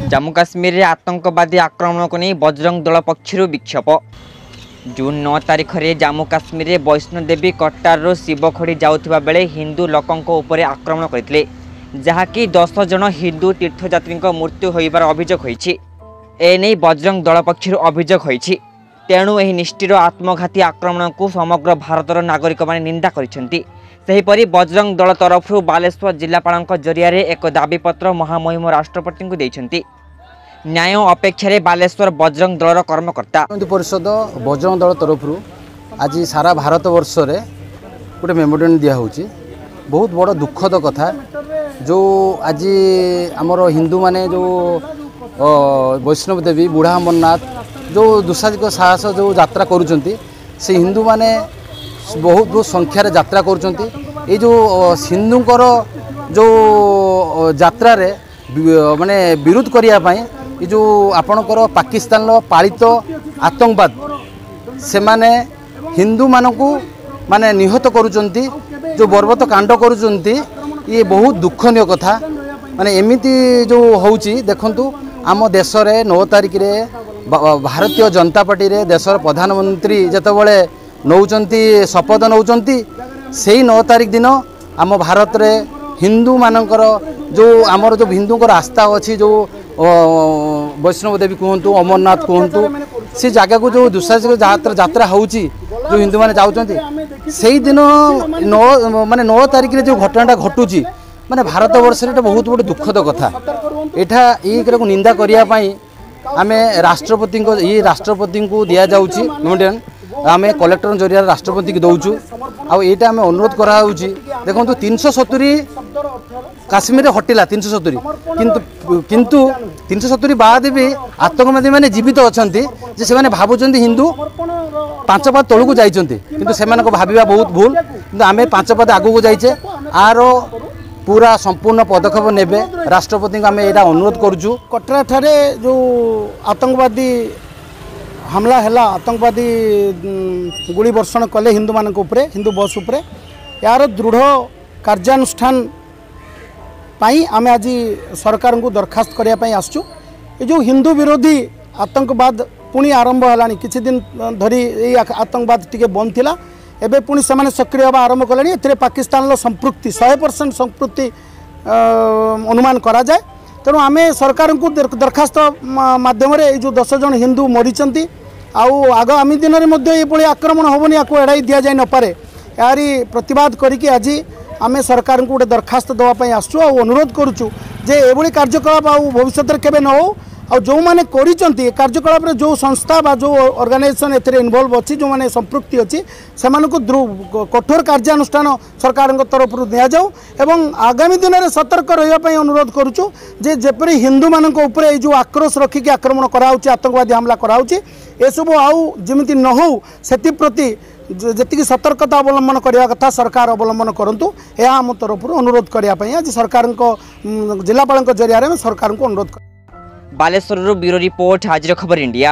जम्मू काश्मीर में आतंकवादी आक्रमण को नहीं बजरंग दल पक्षर विक्षोभ। जून 9 तारिख में जम्मू काश्मीर में वैष्णोदेवी कट्टारू शिवखोड़ी जाउथिबा बेले हिंदू लोकंक उपरे आक्रमण करथिले, जहाँकि 10 जन हिंदू तीर्थयात्री मृत्यु होइबार अभियोग होइछि। एने बजरंग दल पक्षर अभियोग होइछि। तेणु एही निष्ठुर आत्मघाती आक्रमण को समग्र भारतर नागरिक माने निंदा करिसेंति। सेहीपरि बजरंग दल तरफ बालेश्वर जिलापाल जरिया एक दाबीपत्र महामहिम राष्ट्रपति को देइछंती। न्याय अपेक्षा बालेश्वर बजरंग दलर कर्मकर्ता परिषद बजरंग दल तरफ आज सारा भारत वर्ष रे गोटे मेमोरियल दिया होची। बहुत बड़ दुखद कथा जो आज आमर हिंदू माने जो वैष्णव देवी बुढ़ा अमरनाथ जो दुस्साहसिक साहस जो यात्रा करुचंती से हिंदू माने बहुत संख्यार यात्रा करुचंती। ये जो हिंदूंकर जो यात्रा रे माने विरोध करिया पई ये जो आपणकर पाकिस्तान पालित आतंकवाद से माने हिंदू मानकू माने निहत करुचंती, जो बर्बरत कांड करुचंती। ये बहुत दुखनीय कथा। माने एमिति जो होउची देखंतु आम देश रे 9 तारिख रे भारतीय जनता पार्टी रे देशर प्रधानमंत्री जेतबळे नौचंती शपथ नौचंती सेही 9 तारिख दिन आम भारत रे हिंदू मानकर जो आमर जो हिंदूंकर आस्था अच्छी जो वैष्णव देवी कहतु अमरनाथ कहतु से जगह को जो दुस्साहसिक यात्रा होउची जो हिंदू माने जाउचंती सेही दिन 9 तारिख रे जो घटनाटा घटुची माने भारत वर्ष रे बहुत बड़ दुखद कथा। एठा एक निंदा करिया पई आमे राष्ट्रपति को ये राष्ट्रपति को दिया जाउची मेमोरियल आमे कलेक्टर जरिया राष्ट्रपति को दउचु। आ एटा आमे अनुरोध करा होउची देखंतु 370 काश्मीर रे हटिला 370 किंतु 370 बाद भी आतंकवादी माने जीवित अछंती जे से माने भाबुचंती हिंदू 5 पाद तळु को जाइचंती किंतु से माने को भाबिबा बहुत भूल। किंतु आमे 5 पाद आगु को जाइचे आरो पूरा संपूर्ण पदक्षेप नेबे राष्ट्रपति को आमे एटा अनुरोध करूछु। कटरा ठारे जो आतंकवादी हमला है आतंकवादी गुड़ी वर्षण कले हिंदू मान हिंदू बस उपरे यार दृढ़ कार्यानुष्ठान पाई आमे आज सरकार को दरखास्त करने आसचु। ये जो हिंदू विरोधी आतंकवाद पुणी आरंभ है किसी दिन धरी ये आतंकवाद टी बंद थिला एबे पुणी से सक्रिय होगा आरंभ कले। ए पाकिस्तान संपृक्ति 100% संपृक्ति अनुमान करा जाए। तेणु आम सरकार को दरखास्त मध्यम जो 10 जन हिंदू मरीचंती आगामी दिन में आक्रमण होबनी या एड़ाई दि जाए नपे यारी प्रतिवाद करके आज आम सरकार को गोटे दरखास्त देवाई आसचु। अनुरोध करुचु जे एभली कार्यकलाप भविष्य केबे न हो। और जो मैंने करिचंती कार्यकलाप रे जो संस्था बा जो ऑर्गेनाइजेशन एथरे इन्वॉल्व अच्छी जो मैंने संपृक्ति अच्छी से कठोर कार्यानुष्ठान सरकार तरफ दिया जाऊ एवं आगामी दिन में सतर्क रही अनुरोध करुचु जे जेपरि हिंदू मान उपरे जो आक्रोश रखिकी आक्रमण कराउची आतंकवादी हमला कराउची ए सब आउ जेमिति न हो सेति प्रति जी सतर्कता अवलंबन करने कथा सरकार अवलंबन करंतु यह आम तरफ अनुरोध करने आज सरकार जिलापाल जरिया सरकार को अनुरोध। बालेश्वर ब्यूरो रिपोर्ट हाजिर खबर इंडिया।